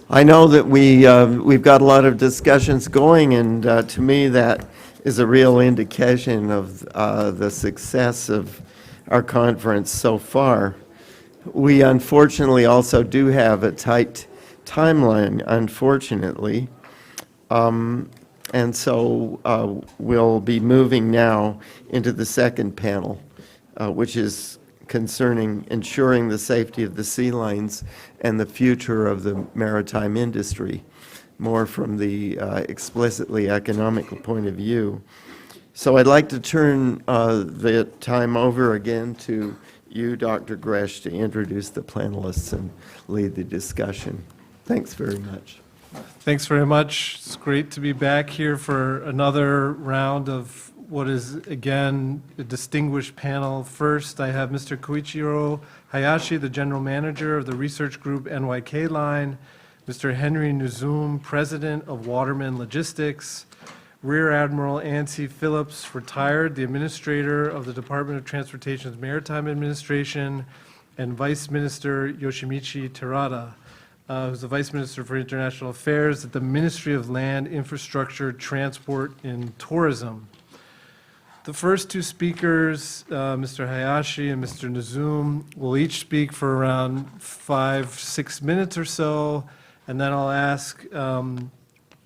I know that we've got a lot of discussions going, and to me that is a real indication of the success of our conference so far. We unfortunately also do have a tight timeline, unfortunately. And so we'll be moving now into the second panel, which is concerning ensuring the safety of the sea lanes and the future of the maritime industry, more from the explicitly economical point of view. So I'd like to turn the time over again to you, Dr. Gresh, to introduce the panelists and lead the discussion. Thanks very much. Thanks very much. It's great to be back here for another round of what is, again, a distinguished panel. First, I have Mr. Koichiro Hayashi, the General Manager of the Research Group NYK Line, Mr. Henry Nuzum, President of Waterman Logistics, Rear Admiral Nancy Phillips, retired, the Administrator of the Department of Transportation's Maritime Administration, and Vice Minister Yoshimichi Terada, who's the Vice Minister for International Affairs at the Ministry of Land, Infrastructure, Transport, and Tourism. The first two speakers, Mr. Hayashi and Mr. Nuzum, will each speak for around 5-6 minutes or so, and then I'll ask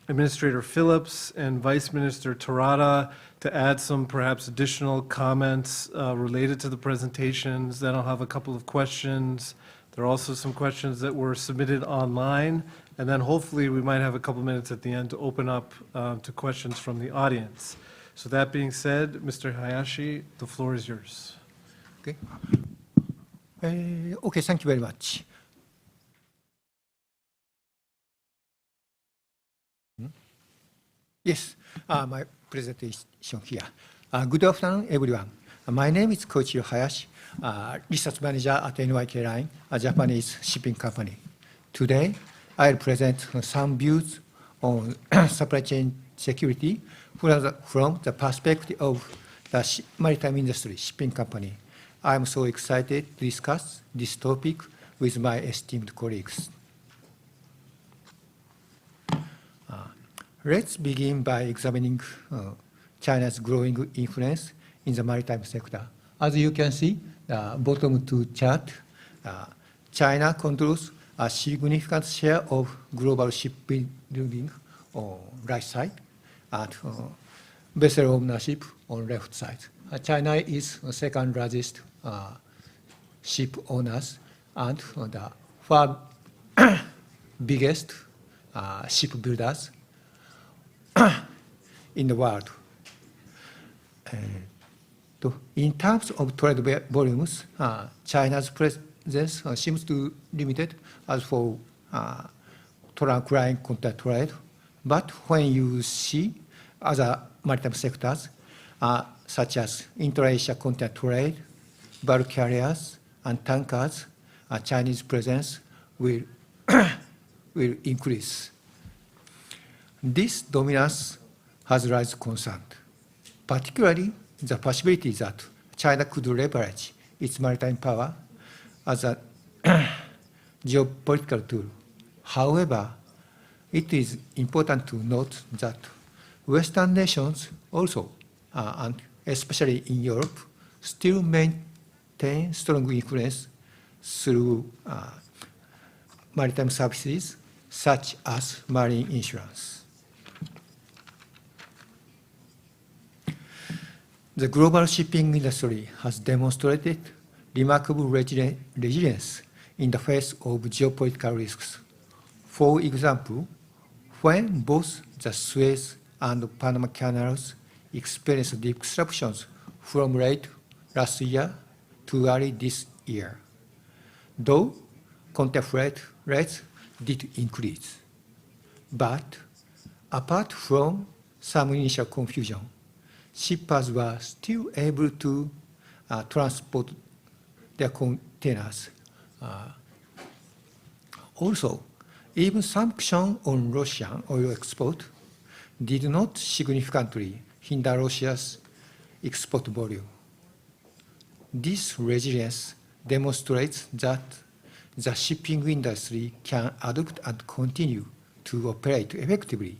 Administrator Phillips and Vice Minister Terada to add some perhaps additional comments related to the presentations. Then I'll have a couple of questions. There are also some questions that were submitted online, and then hopefully we might have a couple minutes at the end to open up to questions from the audience. So that being said, Mr. Hayashi, the floor is yours. Okay. Okay, thank you very much. Yes, my presentation here. Good afternoon, everyone. My name is Koichiro Hayashi, Research Manager at NYK Line, a Japanese shipping company. Today, I'll present some views on supply chain security from the perspective of the maritime industry shipping company. I'm so excited to discuss this topic with my esteemed colleagues. Let's begin by examining China's growing influence in the maritime sector. As you can see, the bottom two chart, China controls a significant share of global shipbuilding on right side and vessel ownership on left side. China is the second largest ship owners and the third biggest shipbuilders in the world. In terms of trade volumes, China's presence seems to be limited as for trunk line container trade. But when you see other maritime sectors, such as intra-Asia container trade, bulk carriers, and tankers, Chinese presence will increase. This dominance has raised concern, particularly the possibility that China could leverage its maritime power as a geopolitical tool. However, it is important to note that Western nations also, and especially in Europe, still maintain strong influence through maritime services such as marine insurance. The global shipping industry has demonstrated remarkable resilience in the face of geopolitical risks. For example, when both the Suez and Panama Canals experienced disruptions from late last year to early this year, though container freight rates did increase. But apart from some initial confusion, shippers were still able to transport their containers. Also, even sanctions on Russian oil export did not significantly hinder Russia's export volume. This resilience demonstrates that the shipping industry can adopt and continue to operate effectively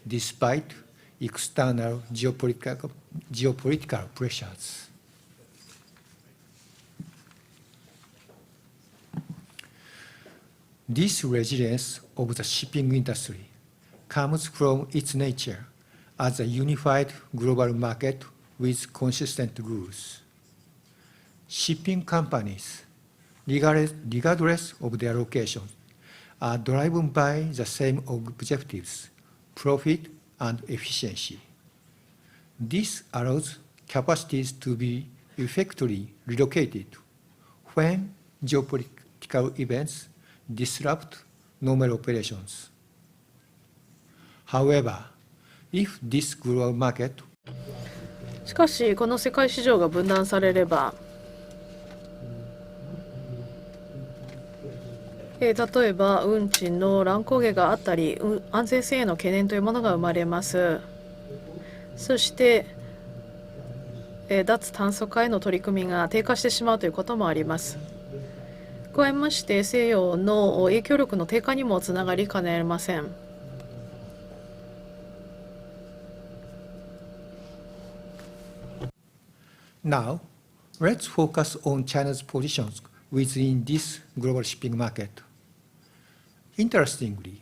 despite external geopolitical pressures. This resilience of the shipping industry comes from its nature as a unified global market with consistent rules. Shipping companies, regardless of their location, are driven by the same objectives: profit and efficiency. This allows capacities to be effectively relocated when geopolitical events disrupt normal operations. However, if this global market しかし、この世界市場が分断されれば、例えば運賃の乱高下があったり、安全性への懸念というものが生まれます。そして、脱炭素化への取り組みが低下してしまうということもあります。加えまして、西洋の影響力の低下にもつながりかねません。Now, let's focus on China's positions within this global shipping market. Interestingly,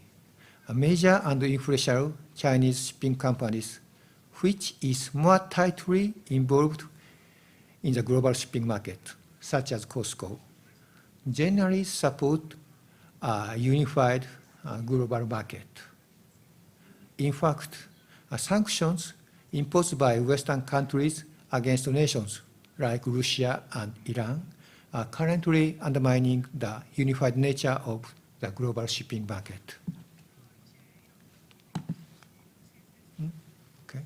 a major and influential Chinese shipping companies, which is more tightly involved in the global shipping market, such as COSCO, generally support a unified global market. In fact, sanctions imposed by Western countries against nations like Russia and Iran are currently undermining the unified nature of the global shipping market. Okay.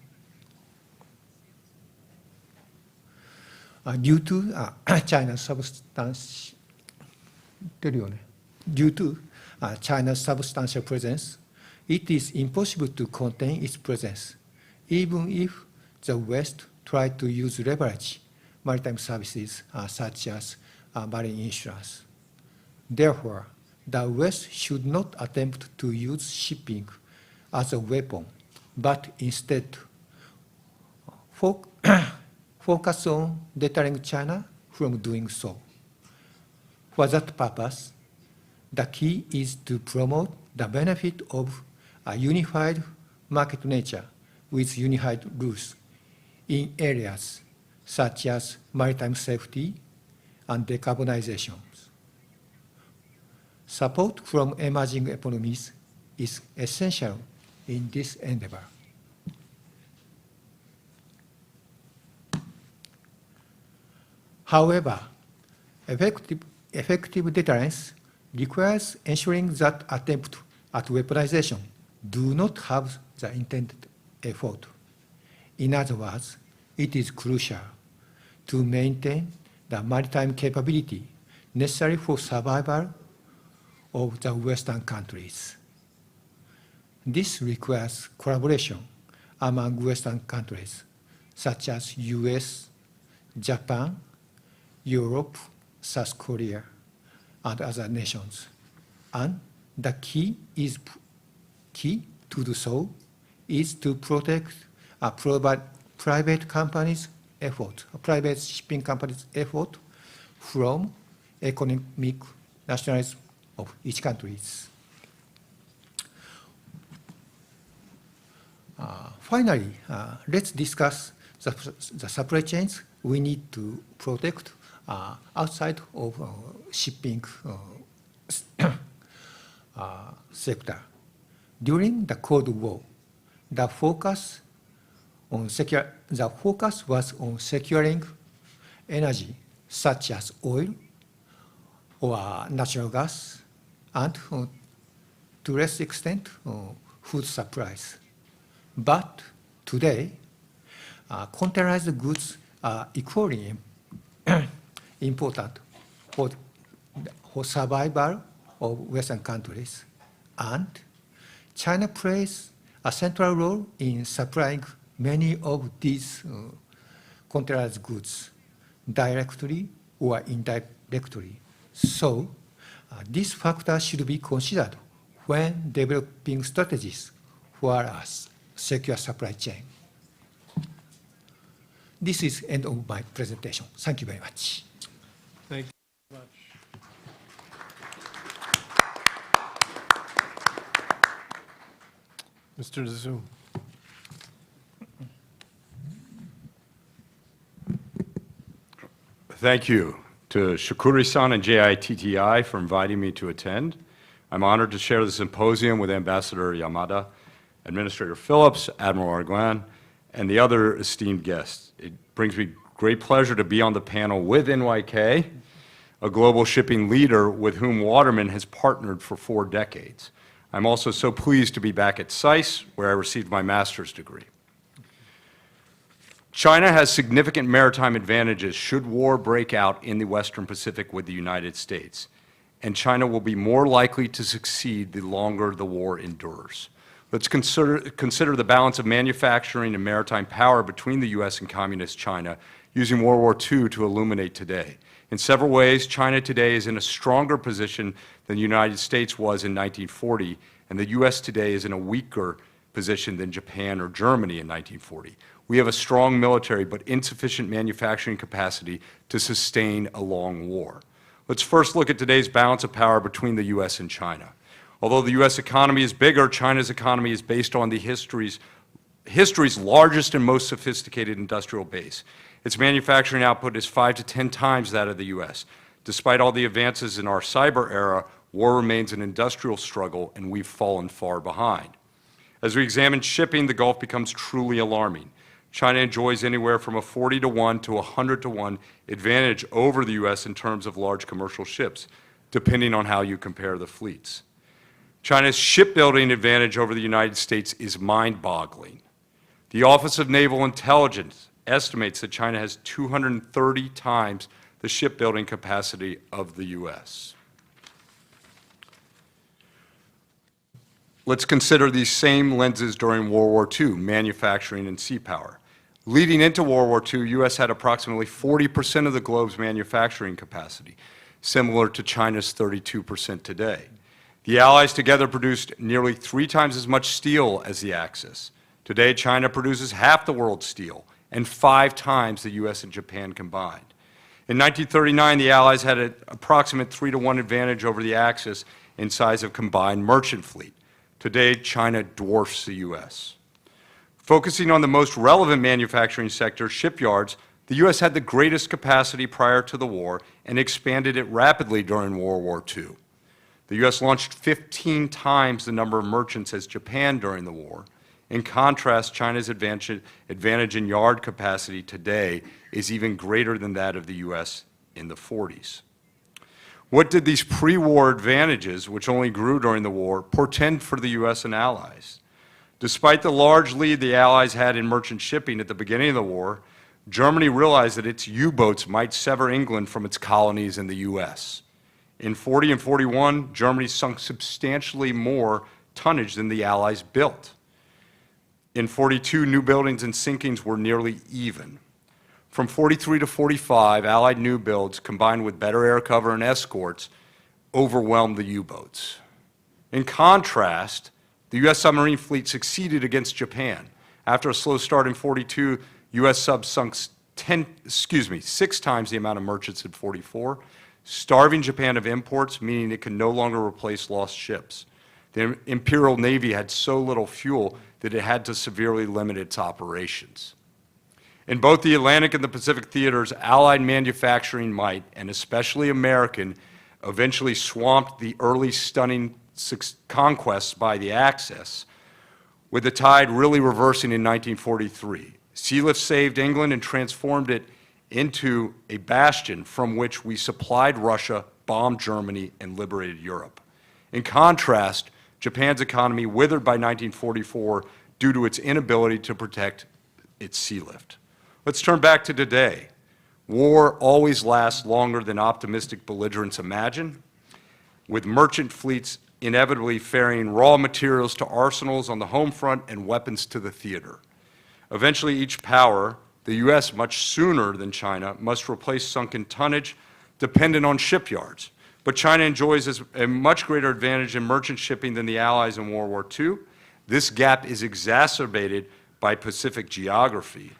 Due to China's substantial presence, it is impossible to contain its presence, even if the West tried to use leverage maritime services such as marine insurance. Therefore, the West should not attempt to use shipping as a weapon, but instead focus on deterring China from doing so. For that purpose, the key is to promote the benefit of a unified market nature with unified rules in areas such as maritime safety and decarbonization. Support from emerging economies is essential in this endeavor. However, effective deterrence requires ensuring that attempts at weaponization do not have the intended effect. In other words, it is crucial to maintain the maritime capability necessary for survival of the Western countries. This requires collaboration among Western countries, such as US, Japan, Europe, South Korea, and other nations. And the key to do so is to protect private shipping companies' effort from economic nationalism of each country. Finally, let's discuss the supply chains we need to protect outside of shipping sector. During the Cold War, the focus was on securing energy such as oil or natural gas, and to less extent, food supplies. But today, containerized goods are equally important for survival of Western countries, and China plays a central role in supplying many of these containerized goods, directly or indirectly. So, This factor should be considered when developing strategies for a secure supply chain. This is the end of my presentation. Thank you very much. Thank you very much. Mr. Nuzum. Thank you to Shikuri-san and JITTI for inviting me to attend. I'm honored to share the symposium with Ambassador Yamada, Administrator Phillips, Admiral Arguin, and the other esteemed guests. It brings me great pleasure to be on the panel with NYK, a global shipping leader with whom Waterman has partnered for 4 decades. I'm also so pleased to be back at CISA, where I received my master's degree. China has significant maritime advantages should war break out in the Western Pacific with the United States, and China will be more likely to succeed the longer the war endures. Let's consider the balance of manufacturing and maritime power between the U.S. and Communist China using World War II to illuminate today. In several ways, China today is in a stronger position than the United States was in 1940, and the U.S. today is in a weaker position than Japan or Germany in 1940. We have a strong military but insufficient manufacturing capacity to sustain a long war. Let's first look at today's balance of power between the U.S. and China. Although the U.S. economy is bigger, China's economy is based on the history's largest and most sophisticated industrial base. Its manufacturing output is 5 to 10 times that of the U.S. Despite all the advances in our cyber era, war remains an industrial struggle, and we've fallen far behind. As we examine shipping, the Gulf becomes truly alarming. China enjoys anywhere from a 40-to-1 to 100-to-1 advantage over the U.S. in terms of large commercial ships, depending on how you compare the fleets. China's shipbuilding advantage over the United States is mind-boggling. The Office of Naval Intelligence estimates that China has 230 times the shipbuilding capacity of the U.S. Let's consider these same lenses during World War II, manufacturing and sea power. Leading into World War II, U.S. had approximately 40% of the globe's manufacturing capacity, similar to China's 32% today. The Allies together produced nearly 3 times as much steel as the Axis. Today, China produces half the world's steel and 5 times the U.S. and Japan combined. In 1939, the Allies had an approximate 3-to-1 advantage over the Axis in size of combined merchant fleet. Today, China dwarfs the U.S. Focusing on the most relevant manufacturing sector, shipyards, the U.S. had the greatest capacity prior to the war and expanded it rapidly during World War II. The U.S. launched 15 times the number of merchants as Japan during the war. In contrast, China's advantage in yard capacity today is even greater than that of the U.S. in the 40s. What did these pre-war advantages, which only grew during the war, portend for the U.S. and allies? Despite the large lead the Allies had in merchant shipping at the beginning of the war, Germany realized that its U-boats might sever England from its colonies in the U.S. In 40 and 41, Germany sunk substantially more tonnage than the Allies built. In 42, new buildings and sinkings were nearly even. From 43 to 45, Allied new builds, combined with better air cover and escorts, overwhelmed the U-boats. In contrast, the U.S. submarine fleet succeeded against Japan. After a slow start in 42, U.S. subs sunk 6 times the amount of merchants in 44, starving Japan of imports, meaning it could no longer replace lost ships. The Imperial Navy had so little fuel that it had to severely limit its operations. In both the Atlantic and the Pacific theaters, Allied manufacturing might, and especially American, eventually swamped the early stunning conquests by the Axis, with the tide really reversing in 1943. Sealift saved England and transformed it into a bastion from which we supplied Russia, bombed Germany, and liberated Europe. In contrast, Japan's economy withered by 1944 due to its inability to protect its sealift. Let's turn back to today. War always lasts longer than optimistic belligerents imagine, with merchant fleets inevitably ferrying raw materials to arsenals on the home front and weapons to the theater. Eventually, each power, the U.S. much sooner than China, must replace sunken tonnage dependent on shipyards. But China enjoys a much greater advantage in merchant shipping than the Allies in World War II. This gap is exacerbated by Pacific geography.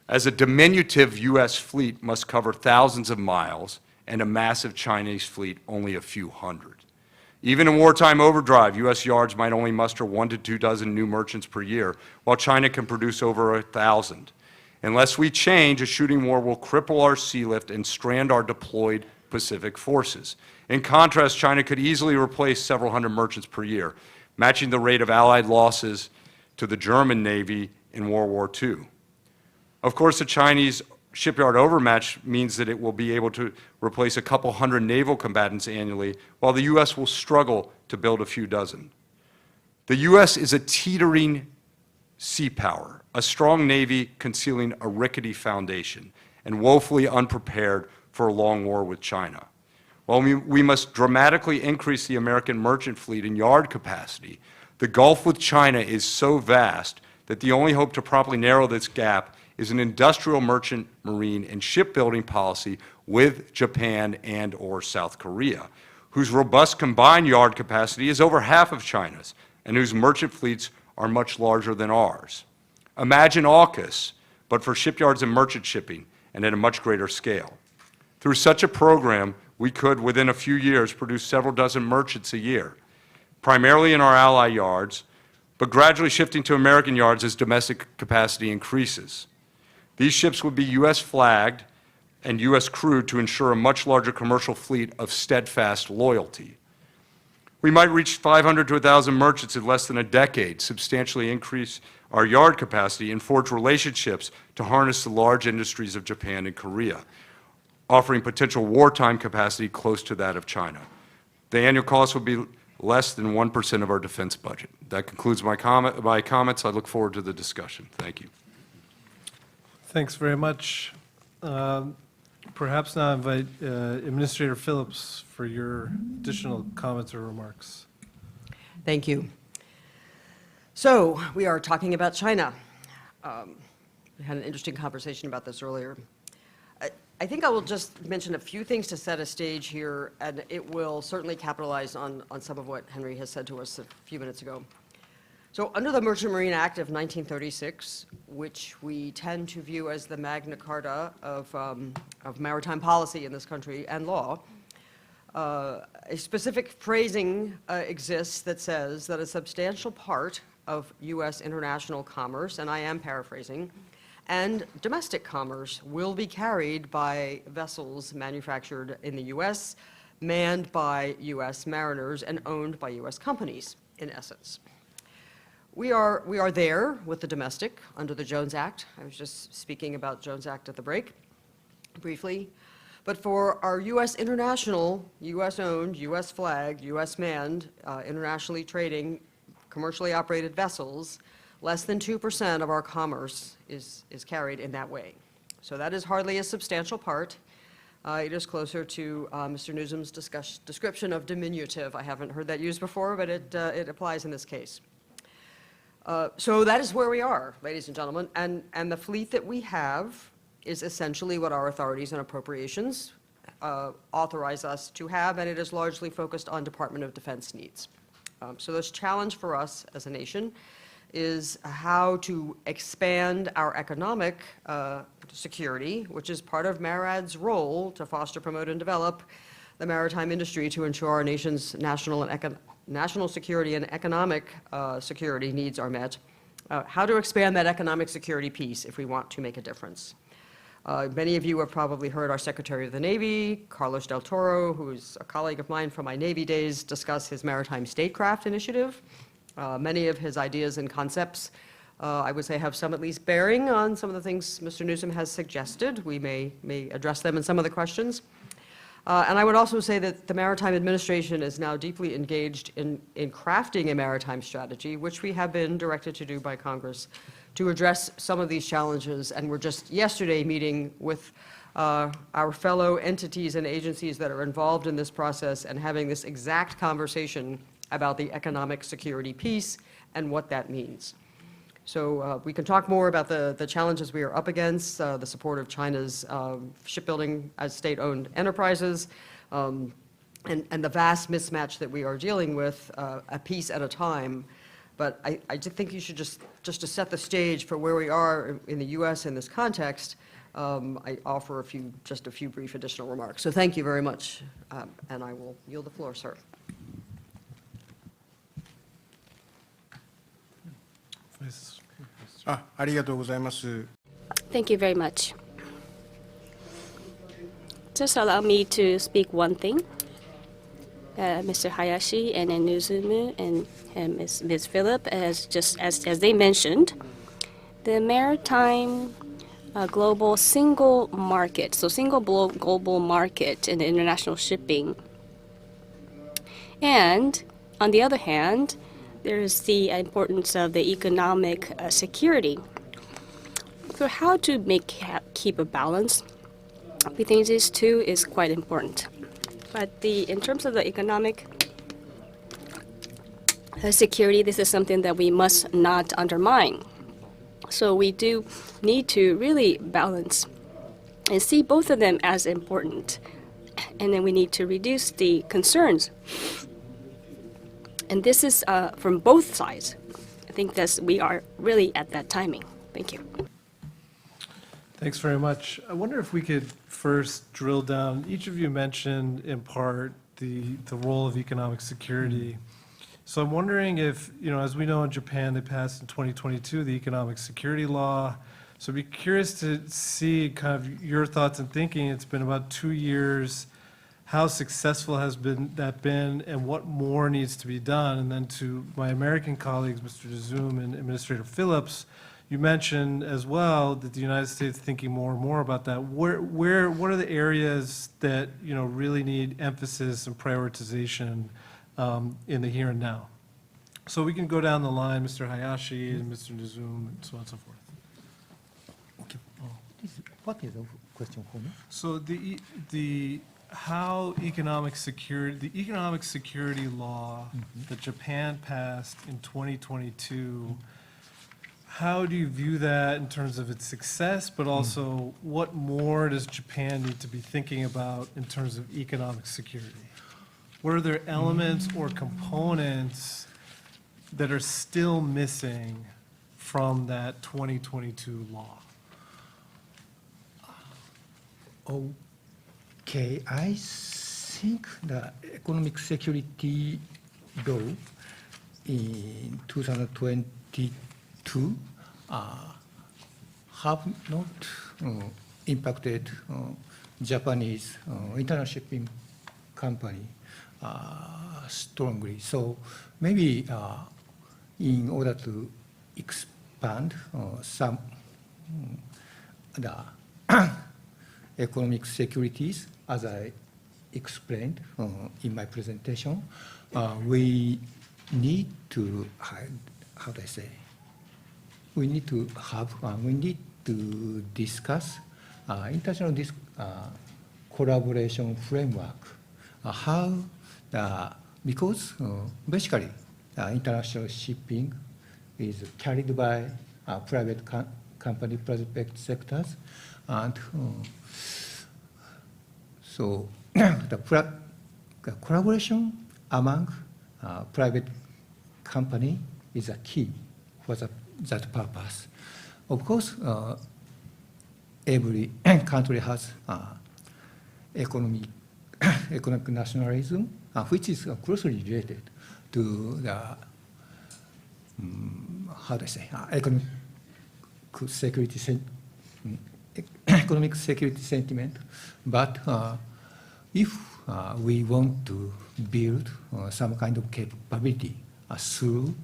As a diminutive U.S. fleet must cover thousands of miles, and a massive Chinese fleet only a few hundred. Even in wartime overdrive, U.S. yards might only muster 1 to 2 dozen new merchants per year, while China can produce over 1,000. Unless we change, a shooting war will cripple our sea lift and strand our deployed Pacific forces. In contrast, China could easily replace several hundred merchants per year, matching the rate of Allied losses to the German Navy in World War II. Of course, the Chinese shipyard overmatch means that it will be able to replace a couple hundred naval combatants annually, while the U.S. will struggle to build a few dozen. The U.S. is a teetering sea power, a strong navy concealing a rickety foundation, and woefully unprepared for a long war with China. While we must dramatically increase the American merchant fleet and yard capacity, the Gulf with China is so vast that the only hope to properly narrow this gap is an industrial merchant marine and shipbuilding policy with Japan and/or South Korea, whose robust combined yard capacity is over half of China's, and whose merchant fleets are much larger than ours. Imagine AUKUS, but for shipyards and merchant shipping, and at a much greater scale. Through such a program, we could, within a few years, produce several dozen merchants a year, primarily in our ally yards, but gradually shifting to American yards as domestic capacity increases. These ships would be U.S. flagged and U.S. crewed to ensure a much larger commercial fleet of steadfast loyalty. We might reach 500 to 1,000 merchants in less than a decade, substantially increase our yard capacity, and forge relationships to harness the large industries of Japan and Korea, offering potential wartime capacity close to that of China. The annual cost would be less than 1% of our defense budget. That concludes my comments. I look forward to the discussion. Thank you. Thanks very much. Perhaps now invite Administrator Phillips for your additional comments or remarks. Thank you. So we are talking about China. We had an interesting conversation about this earlier. I think I will just mention a few things to set a stage here, and it will certainly capitalize on some of what Henry has said to us a few minutes ago. So under the Merchant Marine Act of 1936, which we tend to view as the Magna Carta of maritime policy in this country and law, a specific phrasing exists that says that a substantial part of U.S. international commerce, and I am paraphrasing, and domestic commerce will be carried by vessels manufactured in the U.S., manned by U.S. mariners, and owned by U.S. companies, in essence. We are there with the domestic under the Jones Act. I was just speaking about Jones Act at the break, briefly. But for our U.S. international, U.S.-owned, U.S.-flagged, U.S.-manned, internationally trading, commercially operated vessels, less than 2% of our commerce is carried in that way. So that is hardly a substantial part. It is closer to Mr. Nuzum's description of diminutive. I haven't heard that used before, but it applies in this case. So that is where we are, ladies and gentlemen, and the fleet that we have is essentially what our authorities and appropriations authorize us to have, and it is largely focused on Department of Defense needs. So this challenge for us as a nation is how to expand our economic security, which is part of MARAD's role to foster, promote, and develop the maritime industry to ensure our nation's national security and economic security needs are met, how to expand that economic security piece if we want to make a difference. Many of you have probably heard our Secretary of the Navy, Carlos Del Toro, who's a colleague of mine from my Navy days, discuss his Maritime Statecraft initiative. Many of his ideas and concepts, I would say, have some at least bearing on some of the things Mr. Nuzum has suggested. We may address them in some of the questions. And I would also say that the Maritime Administration is now deeply engaged in crafting a maritime strategy, which we have been directed to do by Congress, to address some of these challenges. And we're just yesterday meeting with our fellow entities and agencies that are involved in this process and having this exact conversation about the economic security piece and what that means. So we can talk more about the challenges we are up against, the support of China's shipbuilding as state-owned enterprises, and the vast mismatch that we are dealing with a piece at a time. But I do think you should just to set the stage for where we are in the U.S. in this context, I offer just a few brief additional remarks. So thank you very much, and I will yield the floor, sir. Thank you very much. Just allow me to speak one thing. Mr. Hayashi and then Nuzum and Ms. Phillips, as they mentioned, the maritime global single market, so single global market in the international shipping. And on the other hand, there is the importance of the economic security. So how to keep a balance between these two is quite important. But in terms of the economic security, this is something that we must not undermine. So we do need to really balance and see both of them as important. And then we need to reduce the concerns. And this is from both sides. I think that we are really at that timing. Thank you. Thanks very much. I wonder if we could first drill down. Each of you mentioned in part the role of economic security. So I'm wondering if, as we know in Japan, they passed in 2022 the economic security law. So I'd be curious to see kind of your thoughts and thinking. It's been about 2 years. How successful has that been, and what more needs to be done? And then to my American colleagues, Mr. Nuzum and Administrator Phillips, you mentioned as well that the United States is thinking more and more about that. What are the areas that really need emphasis and prioritization in the here and now? So we can go down the line, Mr. Hayashi and Mr. Nuzum, and so on and so forth. Okay. What is the question for me? So the economic security law that Japan passed in 2022. How do you view that in terms of its success, but also what more does Japan need to be thinking about in terms of economic security? What are there elements or components that are still missing from that 2022 law? Okay, I think the economic security law in 2022 have not impacted Japanese international shipping company strongly. So maybe in order to expand some the economic securities, as I explained in my presentation, we need to, how do I say, we need to discuss international collaboration framework. Because basically international shipping is carried by private company, private sectors, and so the collaboration among private company is a key for that purpose. Of course, every country has economic nationalism, which is closely related to the how do I say economic security sentiment. But if we want to build some kind of capability through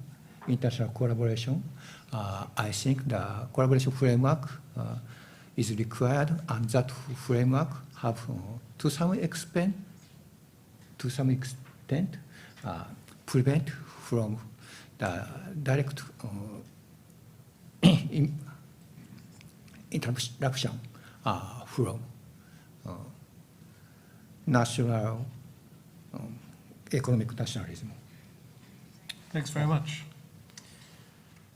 international collaboration, I think the collaboration framework is required, and that framework have to some extent prevent from the direct interruption from national economic nationalism. Thanks very much.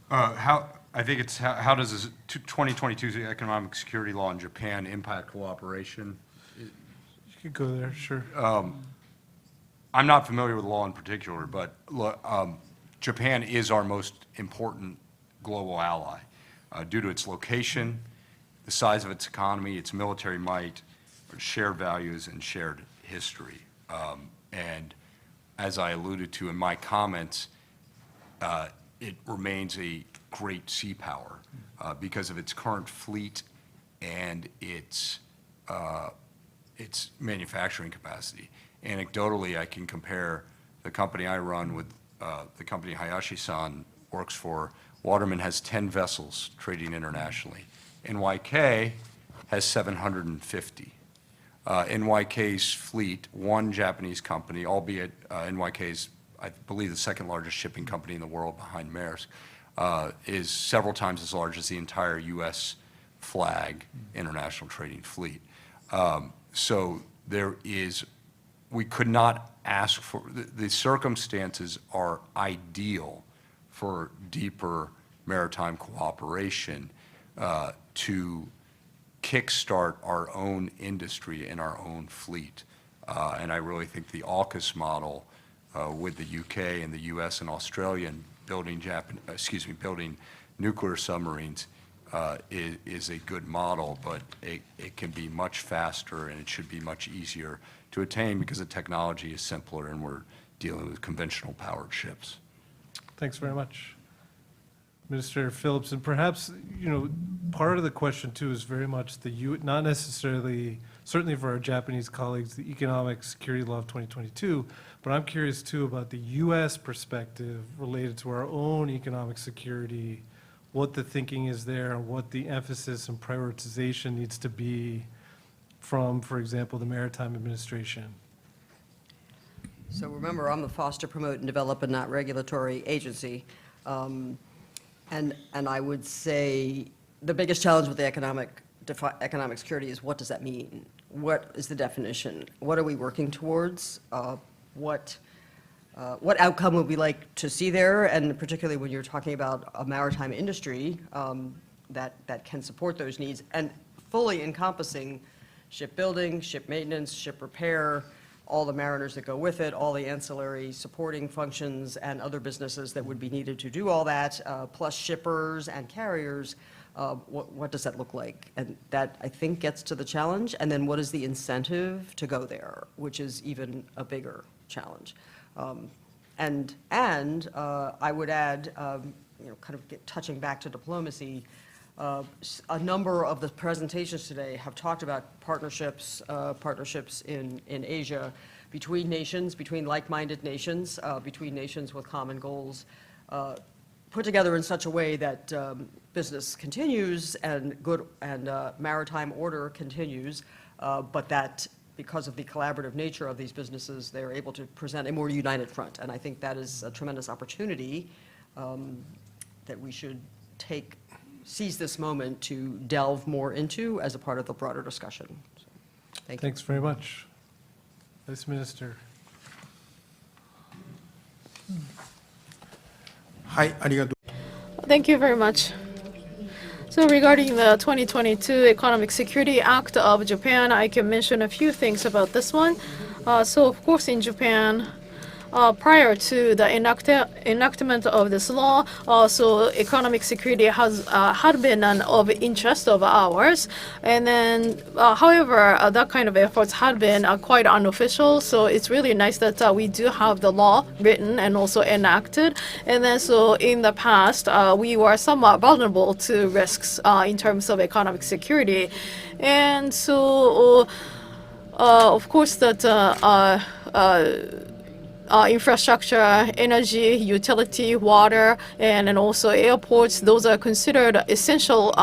I think it's how does this 2022 economic security law in Japan impact cooperation? You could go there, sure. I'm not familiar with law in particular, but Japan is our most important global ally due to its location, the size of its economy, its military might, shared values, and shared history. And as I alluded to in my comments, it remains a great sea power because of its current fleet and its manufacturing capacity. Anecdotally, I can compare the company I run with the company Hayashi-san works for. Waterman has 10 vessels trading internationally. NYK has 750. NYK's fleet, one Japanese company, albeit NYK's, I believe, the second largest shipping company in the world behind Maersk, is several times as large as the entire U.S. flag international trading fleet. So we could not ask for, the circumstances are ideal for deeper maritime cooperation to kickstart our own industry and our own fleet. And I really think the AUKUS model with the UK and the US and Australia and building nuclear submarines is a good model, but it can be much faster and it should be much easier to attain because the technology is simpler and we're dealing with conventional powered ships. Thanks very much, Minister Phillips. And perhaps, part of the question too is very much not necessarily, certainly for our Japanese colleagues, the Economic Security Law of 2022, but I'm curious too about the U.S. perspective related to our own economic security, what the thinking is there, and what the emphasis and prioritization needs to be from, for example, the Maritime Administration. So remember, I'm the foster, promote, and develop and not regulatory agency. And I would say the biggest challenge with the economic security is, what does that mean? What is the definition? What are we working towards? What outcome would we like to see there? And particularly when you're talking about a maritime industry that can support those needs and fully encompassing shipbuilding, ship maintenance, ship repair, all the mariners that go with it, all the ancillary supporting functions and other businesses that would be needed to do all that, plus shippers and carriers. What does that look like? And that, I think, gets to the challenge. And then what is the incentive to go there, which is even a bigger challenge. And I would add, touching back to diplomacy, a number of the presentations today have talked about partnerships in Asia between nations, between like-minded nations, between nations with common goals, put together in such a way that business continues and maritime order continues, but that because of the collaborative nature of these businesses, they're able to present a more united front. And I think that is a tremendous opportunity that we should seize this moment to delve more into as a part of the broader discussion. So, thank you. Thanks very much. Vice Minister. Thank you very much. So regarding the 2022 Economic Security Act of Japan, I can mention a few things about this one. So of course in Japan, prior to the enactment of this law, so economic security had been of interest of ours. And then, however, that kind of efforts had been quite unofficial. So it's really nice that we do have the law written and also enacted. And then, so in the past, we were somewhat vulnerable to risks in terms of economic security. And so, of course, that infrastructure, energy, utility, water, and also airports, those are considered essential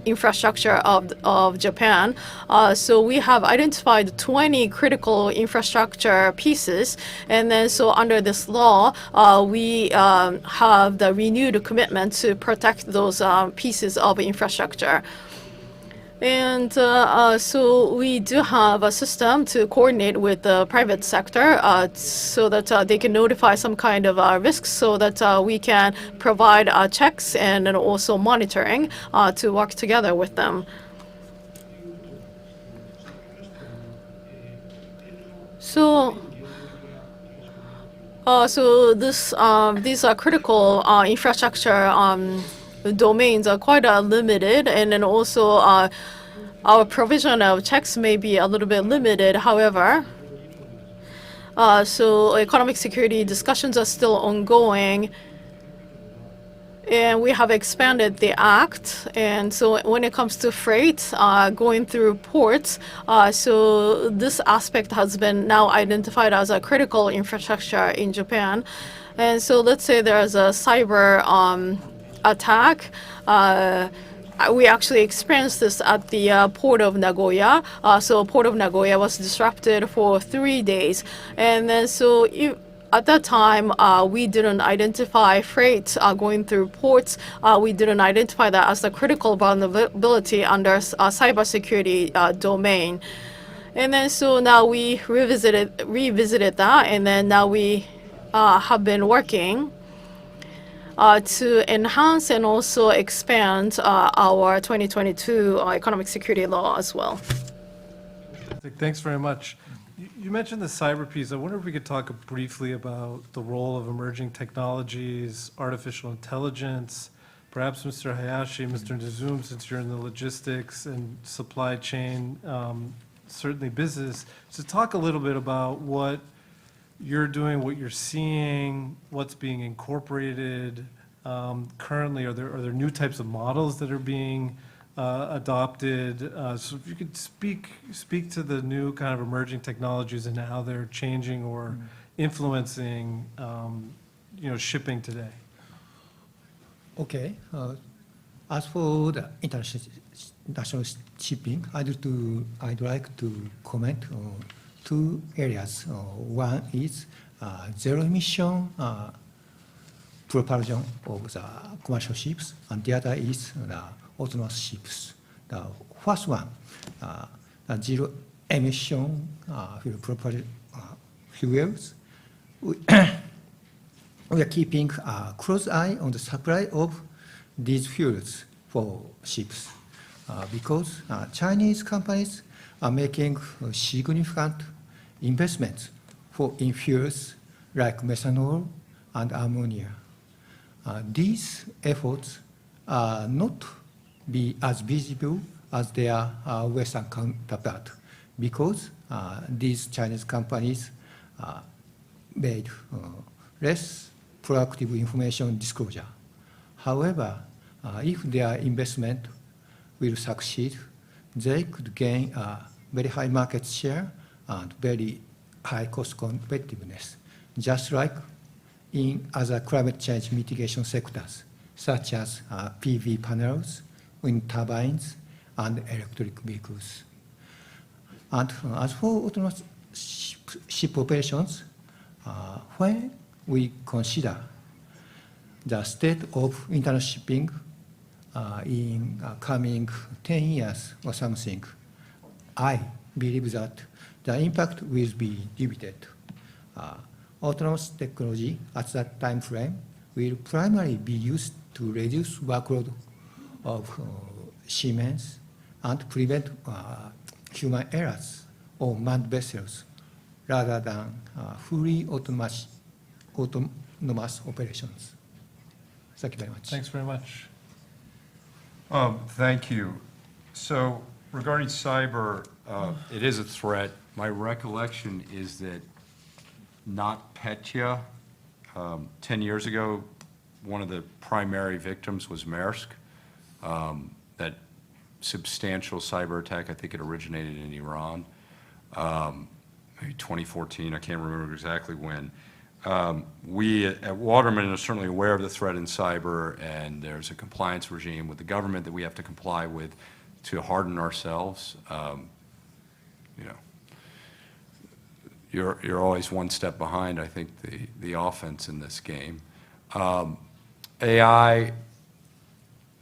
infrastructure of Japan. So we have identified 20 critical infrastructure pieces, and then so under this law, we have the renewed commitment to protect those pieces of infrastructure. And so we do have a system to coordinate with the private sector so that they can notify some kind of risks so that we can provide checks and also monitoring to work together with them. So, these are critical infrastructure domains are quite limited, and then also our provision of checks may be a little bit limited. However, so economic security discussions are still ongoing, and we have expanded the act. And so when it comes to freight going through ports, so this aspect has been now identified as a critical infrastructure in Japan. And so let's say there's a cyber attack. We actually experienced this at the port of Nagoya. So port of Nagoya was disrupted for 3 days. And then so at that time, we didn't identify freight going through ports. We didn't identify that as a critical vulnerability under cybersecurity domain. And then so now we revisited that, and then now we have been working to enhance and also expand our 2022 economic security law as well. Thanks very much. You mentioned the cyber piece. I wonder if we could talk briefly about the role of emerging technologies, artificial intelligence. Perhaps Mr. Hayashi, Mr. Nuzum, since you're in the logistics and supply chain, certainly business, to talk a little bit about what you're doing, what you're seeing, what's being incorporated currently. Are there new types of models that are being adopted? So if you could speak to the new kind of emerging technologies and how they're changing or influencing, shipping today. Okay. As for the international shipping, I'd like to comment on 2 areas. One is zero emission propulsion of the commercial ships, and the other is the autonomous ships. The first one, the zero emission fuels. We are keeping a close eye on the supply of these fuels for ships because Chinese companies are making significant investments in fuels like methanol and ammonia. These efforts are not be as visible as their Western counterpart because these Chinese companies made less proactive information disclosure. However, if their investment will succeed, they could gain a very high market share and very high cost competitiveness, just like in other climate change mitigation sectors, such as PV panels, wind turbines, and electric vehicles. And as for autonomous ship operations, when we consider the state of international shipping in coming 10 years or something, I believe that the impact will be limited. Autonomous technology at that time frame will primarily be used to reduce workload of seamen's and prevent human errors on manned vessels rather than fully autonomous operations. Thank you very much. Thanks very much. Thank you. So regarding cyber, it is a threat. My recollection is that not Petya, 10 years ago, one of the primary victims was Maersk. That substantial cyber attack, I think it originated in Iran, maybe 2014, I can't remember exactly when. We at Waterman are certainly aware of the threat in cyber, and there's a compliance regime with the government that we have to comply with to harden ourselves. You're always one step behind, I think, the offense in this game. AI,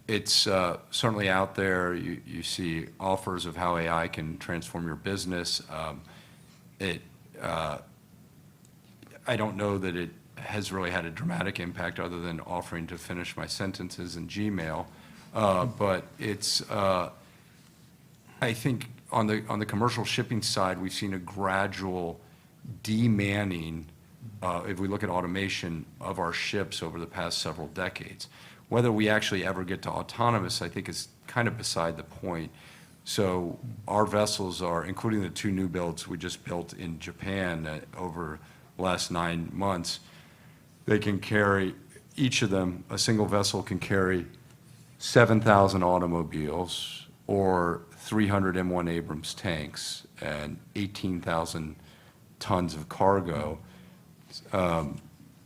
it's certainly out there. You see offers of how AI can transform your business. I don't know that it has really had a dramatic impact other than offering to finish my sentences in Gmail. But it's, I think on the commercial shipping side, we've seen a gradual demanning, if we look at automation of our ships over the past several decades. Whether we actually ever get to autonomous, I think, is kind of beside the point. So our vessels are, including the 2 new builds we just built in Japan over the last 9 months, they can carry, each of them, a single vessel can carry 7,000 automobiles or 300 M1 Abrams tanks and 18,000 tons of cargo,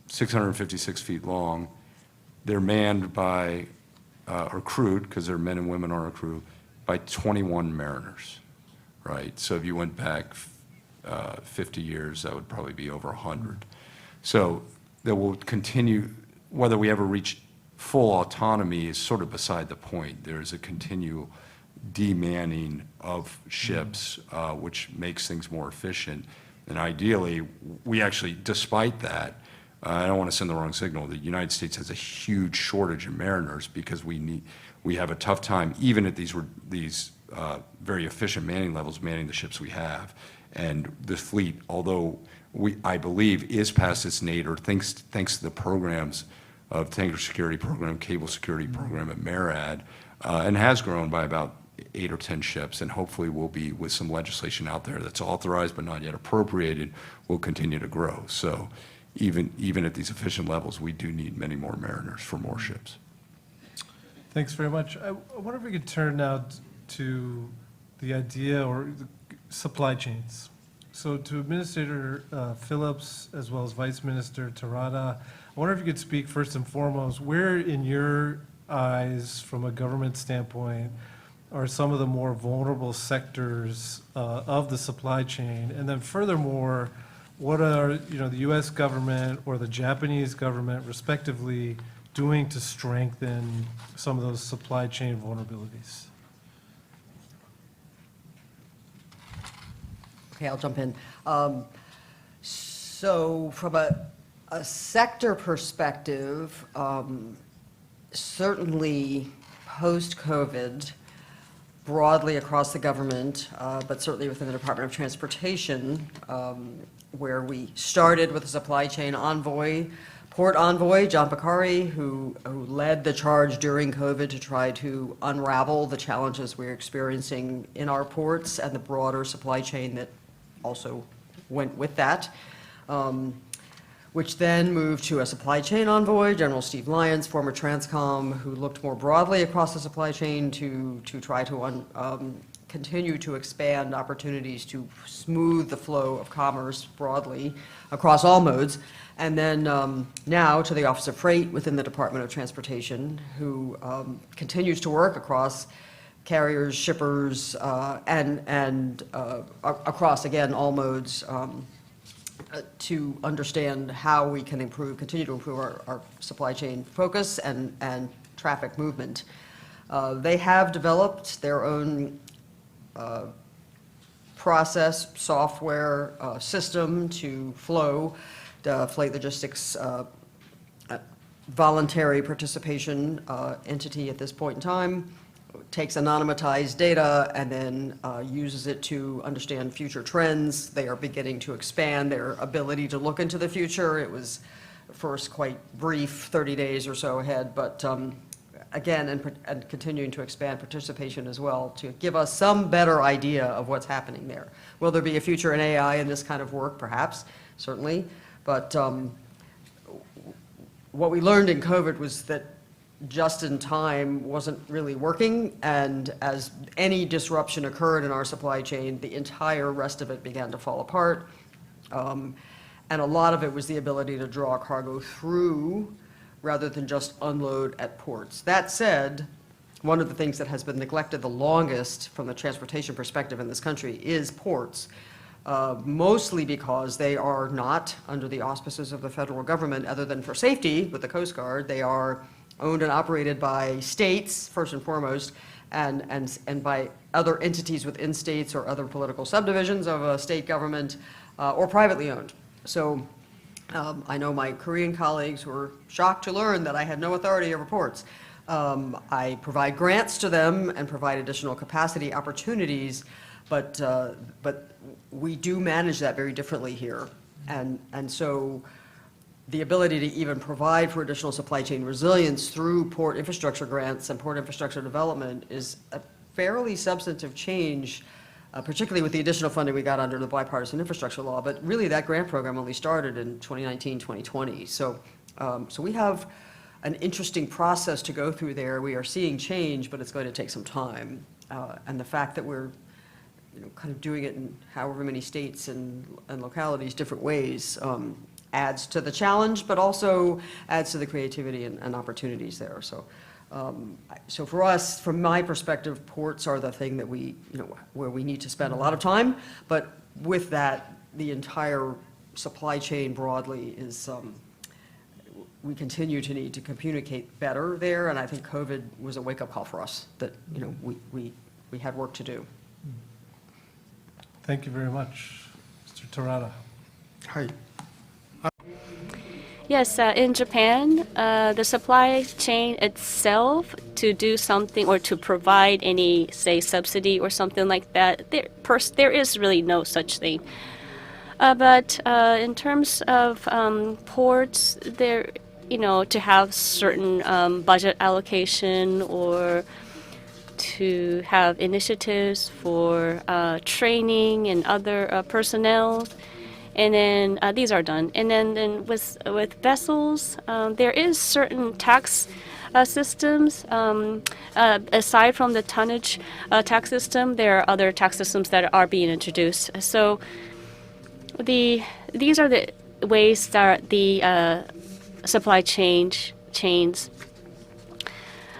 656 feet long. They're manned by, or crewed, because they're men and women on our crew, by 21 mariners, right? So if you went back 50 years, that would probably be over 100. So that will continue, whether we ever reach full autonomy is sort of beside the point. There's a continual demanning of ships, which makes things more efficient. And ideally, we actually, despite that, I don't want to send the wrong signal. The United States has a huge shortage of mariners because we have a tough time, even at these very efficient manning levels, manning the ships we have. And the fleet, although I believe, is past its nadir, thanks to the programs of Tanker Security Program, Cable Security Program at MARAD, and has grown by about 8 or 10 ships, and hopefully will be, with some legislation out there that's authorized but not yet appropriated, will continue to grow. So even at these efficient levels, we do need many more mariners for more ships. Thanks very much. I wonder if we could turn now to the idea or the supply chains. So to Administrator Phillips, as well as Vice Minister Terada, I wonder if you could speak first and foremost, where in your eyes, from a government standpoint, are some of the more vulnerable sectors of the supply chain? And then furthermore, what are the U.S. government or the Japanese government, respectively, doing to strengthen some of those supply chain vulnerabilities? Okay, I'll jump in. So from a sector perspective, certainly post-COVID, broadly across the government, but certainly within the Department of Transportation, where we started with a supply chain envoy, port envoy, John Picari, who led the charge during COVID to try to unravel the challenges we're experiencing in our ports and the broader supply chain that also went with that, which then moved to a supply chain envoy, General Steve Lyons, former Transcom, who looked more broadly across the supply chain to try to continue to expand opportunities to smooth the flow of commerce broadly across all modes. And then now to the Office of Freight within the Department of Transportation, who continues to work across carriers, shippers, and across, again, all modes, to understand how we can continue to improve our supply chain focus and traffic movement. They have developed their own process, software, system to flow the flight logistics voluntary participation entity at this point in time, takes anonymized data and then uses it to understand future trends. They are beginning to expand their ability to look into the future. It was first quite brief, 30 days or so ahead, but again, and continuing to expand participation as well to give us some better idea of what's happening there. Will there be a future in AI in this kind of work? Perhaps, certainly. But what we learned in COVID was that just in time wasn't really working, and as any disruption occurred in our supply chain, the entire rest of it began to fall apart. And a lot of it was the ability to draw cargo through rather than just unload at ports. That said, one of the things that has been neglected the longest from the transportation perspective in this country is ports, mostly because they are not under the auspices of the federal government, other than for safety with the Coast Guard. They are owned and operated by states, first and foremost, and by other entities within states or other political subdivisions of a state government, or privately owned. So I know my Korean colleagues were shocked to learn that I had no authority over ports. I provide grants to them and provide additional capacity opportunities, but we do manage that very differently here. And so the ability to even provide for additional supply chain resilience through port infrastructure grants and port infrastructure development is a fairly substantive change, particularly with the additional funding we got under the bipartisan infrastructure law. But really, that grant program only started in 2019, 2020. So we have an interesting process to go through there. We are seeing change, but it's going to take some time. And the fact that we're kind of doing it in however many states and localities, different ways, adds to the challenge, but also adds to the creativity and opportunities there. So, so for us, from my perspective, ports are the thing that we, where we need to spend a lot of time. But with that, the entire supply chain broadly is, we continue to need to communicate better there. And I think COVID was a wake-up call for us that, we had work to do. Thank you very much. Mr. Terada. Hi. Yes, in Japan, the supply chain itself, to do something or to provide any, say, subsidy or something like that, there is really no such thing. But in terms of ports, there, to have certain budget allocation or to have initiatives for training and other personnel. And then these are done. And then with vessels, there is certain tax systems. Aside from the tonnage tax system, there are other tax systems that are being introduced. So these are the ways that the supply chains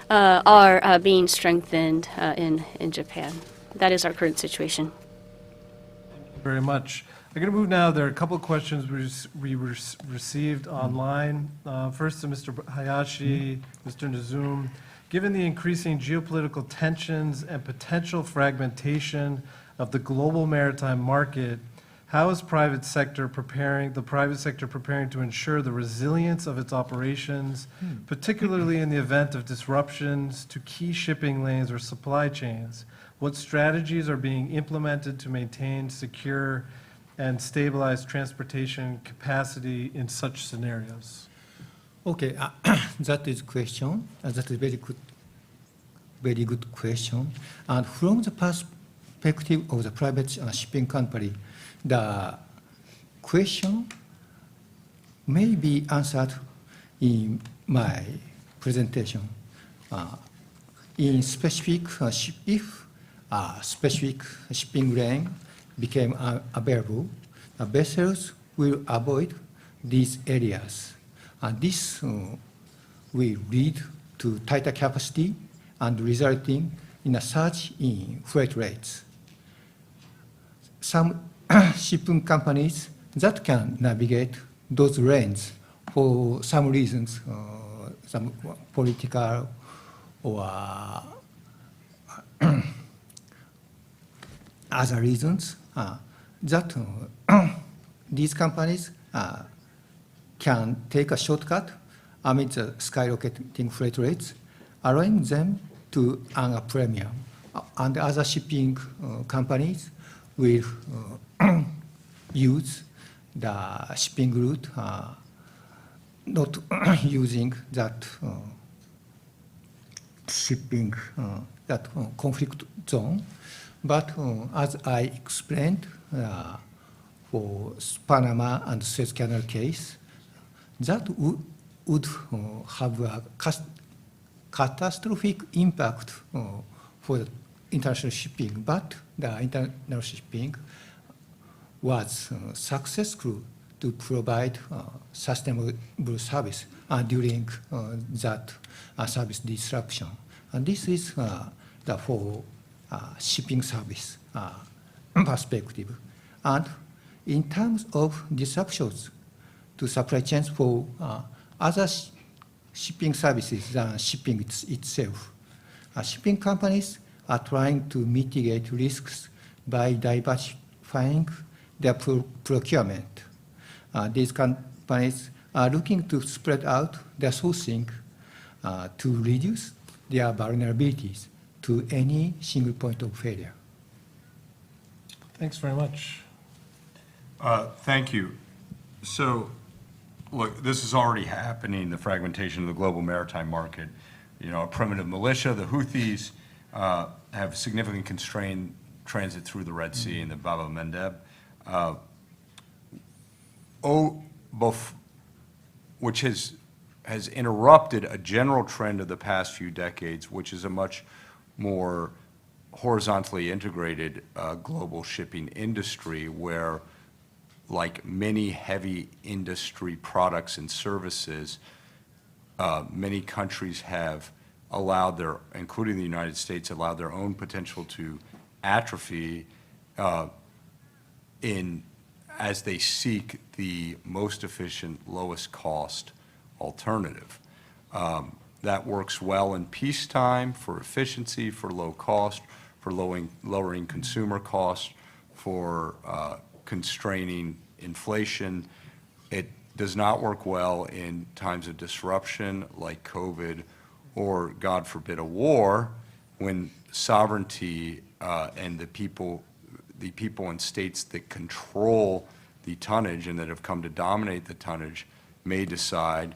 are being strengthened in Japan. That is our current situation. Thank you very much. I'm going to move now. There are a couple of questions we received online. First to Mr. Hayashi, Mr. Nuzum. Given the increasing geopolitical tensions and potential fragmentation of the global maritime market, how is the private sector preparing to ensure the resilience of its operations, particularly in the event of disruptions to key shipping lanes or supply chains? What strategies are being implemented to maintain secure and stabilize transportation capacity in such scenarios? Okay, that is question. That is very good question. And from the perspective of the private shipping company, the question may be answered in my presentation. In specific, if a specific shipping lane became available, vessels will avoid these areas. And this will lead to tighter capacity and resulting in a surge in freight rates. Some shipping companies that can navigate those lanes for some reasons, some political or other reasons, that these companies can take a shortcut amid the skyrocketing freight rates, allowing them to earn a premium. And other shipping companies will use the shipping route, not using that shipping, that conflict zone. But as I explained, for Panama and Suez Canal case, that would have a catastrophic impact for the international shipping. But the international shipping was successful to provide sustainable service during that service disruption. And this is the for shipping service perspective. And in terms of disruptions to supply chains for other shipping services than shipping itself, shipping companies are trying to mitigate risks by diversifying their procurement. These companies are looking to spread out their sourcing to reduce their vulnerabilities to any single point of failure. Thanks very much. Thank you. So, look, this is already happening, the fragmentation of the global maritime market. You know, a primitive militia, the Houthis, have significantly constrained transit through the Red Sea and the Bab el-Mandeb. Which has interrupted a general trend of the past few decades, which is a much more horizontally integrated global shipping industry where, like many heavy industry products and services, many countries have allowed their, including the United States, allowed their own potential to atrophy as they seek the most efficient, lowest cost alternative. That works well in peacetime for efficiency, for low cost, for lowering consumer costs, for constraining inflation. It does not work well in times of disruption like COVID or, God forbid, a war, when sovereignty and the people and states that control the tonnage and that have come to dominate the tonnage may decide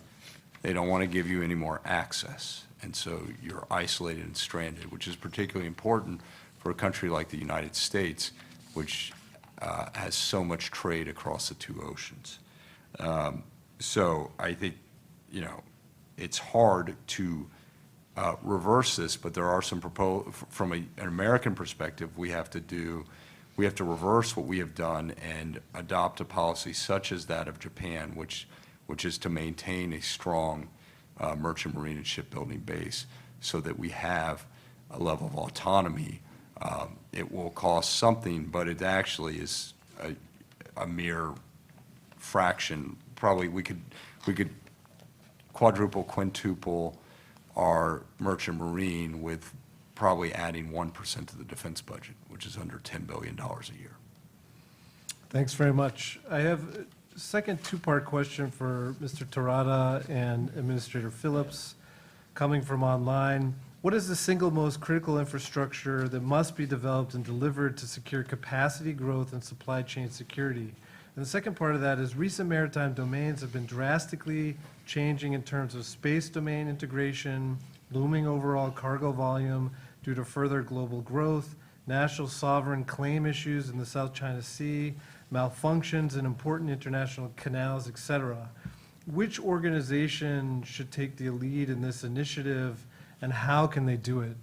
they don't want to give you any more access. And so you're isolated and stranded, which is particularly important for a country like the United States, which has so much trade across the two oceans. So I think, you know, it's hard to reverse this, but there are some from an American perspective, we have to reverse what we have done and adopt a policy such as that of Japan, which is to maintain a strong merchant marine and shipbuilding base so that we have a level of autonomy. It will cost something, but it actually is a mere fraction. Probably we could quadruple, quintuple our merchant marine with probably adding 1% to the defense budget, which is under $10 billion a year. Thanks very much. I have a second two-part question for Mr. Terada and Administrator Phillips, coming from online. What is the single most critical infrastructure that must be developed and delivered to secure capacity growth and supply chain security? And the second part of that is recent maritime domains have been drastically changing in terms of space domain integration, looming overall cargo volume due to further global growth, national sovereign claim issues in the South China Sea, malfunctions in important international canals, etc. Which organization should take the lead in this initiative, and how can they do it?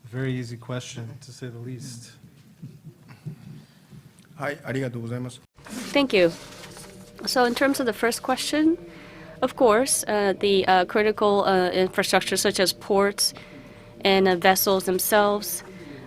A very easy question, to say the least. はい、ありがとうございます。 Thank you. So in terms of the first question, of course, the critical infrastructure such as ports and vessels themselves,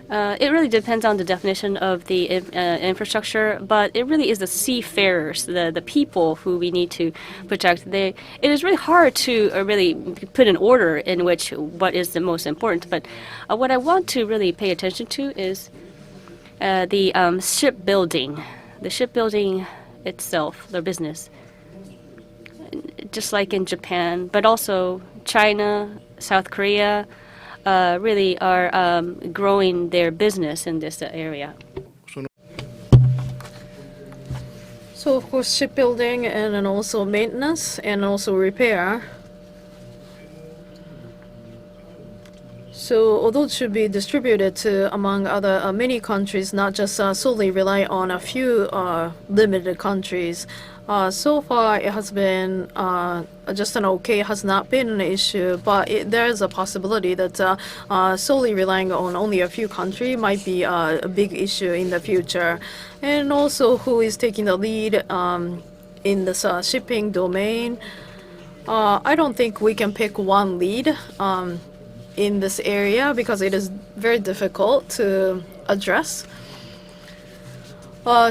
it really depends on the definition of the infrastructure, but it really is the seafarers, the people who we need to protect. It is really hard to really put an order in which what is the most important, but what I want to really pay attention to is the shipbuilding. The shipbuilding itself, the business, just like in Japan, but also China, South Korea, really are growing their business in this area. So of course shipbuilding and then also maintenance and also repair. So although it should be distributed to among other many countries, not just solely rely on a few limited countries, so far it has been just an okay, has not been an issue, but there is a possibility that solely relying on only a few countries might be a big issue in the future. And also who is taking the lead in this shipping domain. I don't think we can pick one lead in this area because it is very difficult to address.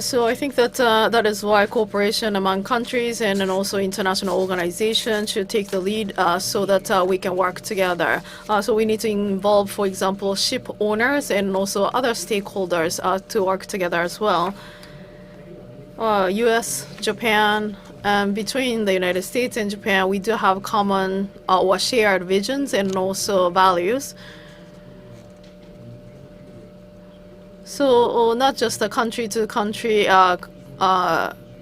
So I think that that is why cooperation among countries and then also international organizations should take the lead so that we can work together. So we need to involve, for example, ship owners and also other stakeholders to work together as well. US, Japan, between the United States and Japan, we do have common or shared visions and also values. So not just a country-to-country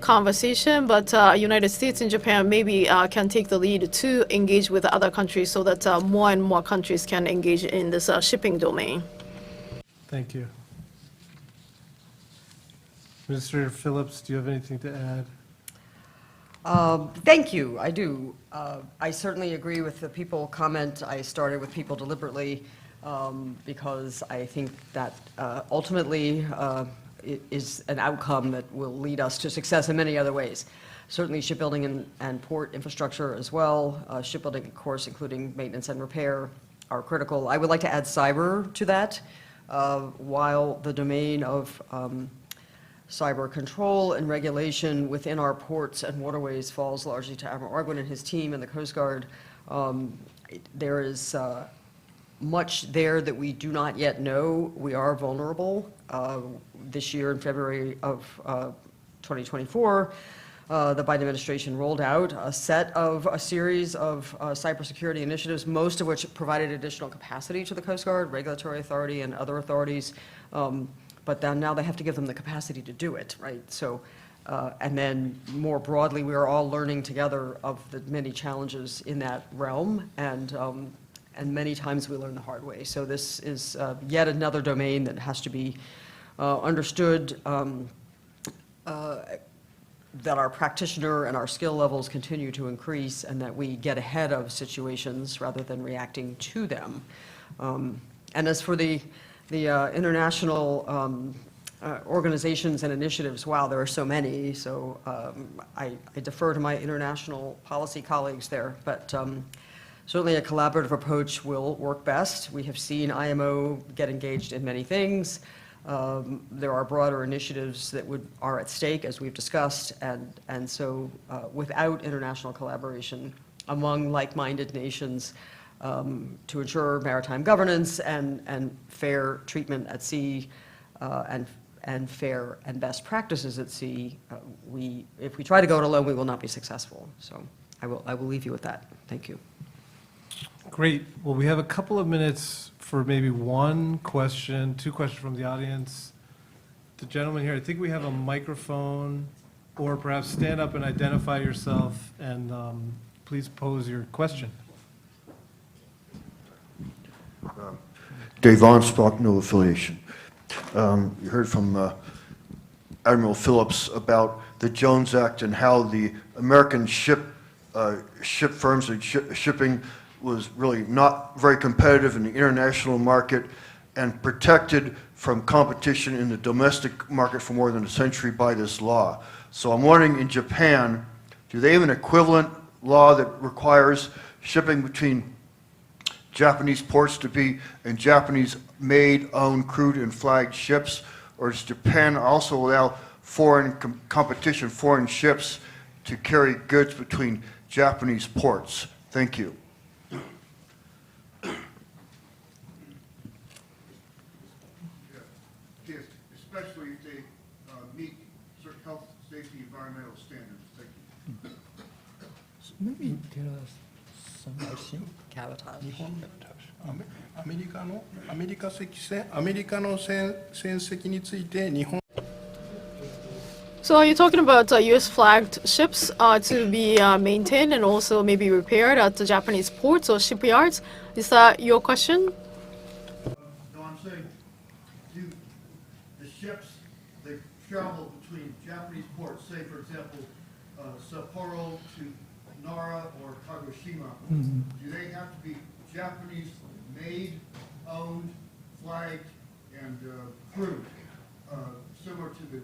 conversation, but United States and Japan maybe can take the lead to engage with other countries so that more and more countries can engage in this shipping domain. Thank you. Mr. Phillips, do you have anything to add? Thank you, I do. I certainly agree with the people comment. I started with people deliberately because I think that ultimately it is an outcome that will lead us to success in many other ways. Certainly shipbuilding and port infrastructure as well. Shipbuilding, of course, including maintenance and repair, are critical. I would like to add cyber to that. While the domain of cyber control and regulation within our ports and waterways falls largely to Admiral Arguin and his team and the Coast Guard, there is much there that we do not yet know. We are vulnerable. This year in February of 2024, the Biden administration rolled out a series of cybersecurity initiatives, most of which provided additional capacity to the Coast Guard, regulatory authority, and other authorities. But then now they have to give them the capacity to do it, right? So, and then more broadly, we are all learning together of the many challenges in that realm, and many times we learn the hard way. So this is yet another domain that has to be understood, that our practitioner and our skill levels continue to increase, and that we get ahead of situations rather than reacting to them. And as for the international organizations and initiatives, wow, there are so many. So I defer to my international policy colleagues there, but certainly a collaborative approach will work best. We have seen IMO get engaged in many things. There are broader initiatives that are at stake, as we've discussed, and so without international collaboration among like-minded nations to ensure maritime governance and fair treatment at sea and fair and best practices at sea, if we try to go it alone, we will not be successful. So I will leave you with that. Thank you. Great. Well, we have a couple of minutes for maybe one question, two questions from the audience. The gentleman here, I think we have a microphone, or perhaps stand up and identify yourself, and please pose your question. Dave Armstrong, no affiliation. You heard from Admiral Phillips about the Jones Act and how the American ship firms and shipping was really not very competitive in the international market and protected from competition in the domestic market for more than a century by this law. So I'm wondering, in Japan, do they have an equivalent law that requires shipping between Japanese ports to be in Japanese-made, owned, crewed, and flagged ships? Or does Japan also allow foreign competition, foreign ships to carry goods between Japanese ports? Thank you. Yes, especially if they meet certain health, safety, environmental standards. Thank you. Maybe tell us some question. Cabotage. アメリカの船籍について日本 So are you talking about U.S. flagged ships to be maintained and also maybe repaired at the Japanese ports or shipyards? Is that your question? No, I'm saying, do the ships that travel between Japanese ports, say, for example, Sapporo to Nara or Kagoshima, do they have to be Japanese-made, owned, flagged, and crewed, similar to the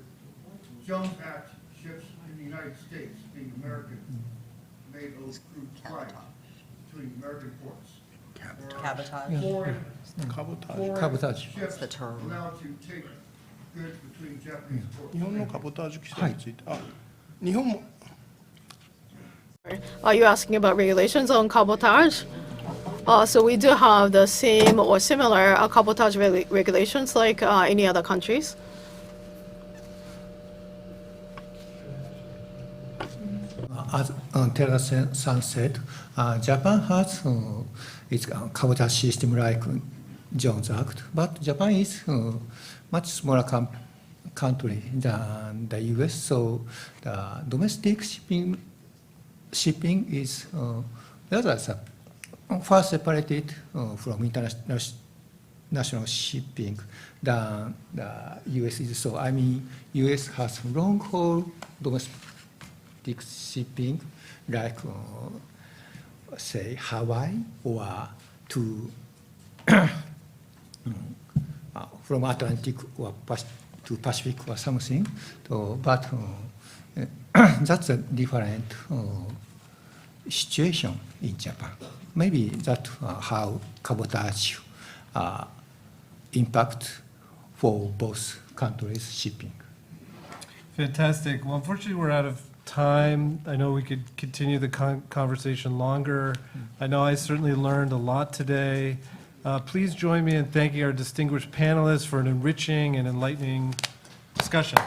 Jones Act ships in the United States being American-made, owned, crewed, flagged between American ports? Cabotage. Foreign Cabotage. ships the term. allowed to take goods between Japanese ports? 日本のカボタージュ規制について、日本も Are you asking about regulations on cabotage? So we do have the same or similar cabotage regulations like any other countries. as Terada-san said, Japan has its cabotage system like Jones Act, but Japan is much smaller country than the US, so the domestic shipping is rather far separated from international shipping than the US is. So I mean, US has long haul domestic shipping like say Hawaii or to from Atlantic or to Pacific or something. So, but that's a different situation in Japan. Maybe that's how cabotage impact for both countries' shipping. Fantastic. Well, unfortunately, we're out of time. I know we could continue the conversation longer. I know I certainly learned a lot today. Please join me in thanking our distinguished panelists for an enriching and enlightening discussion.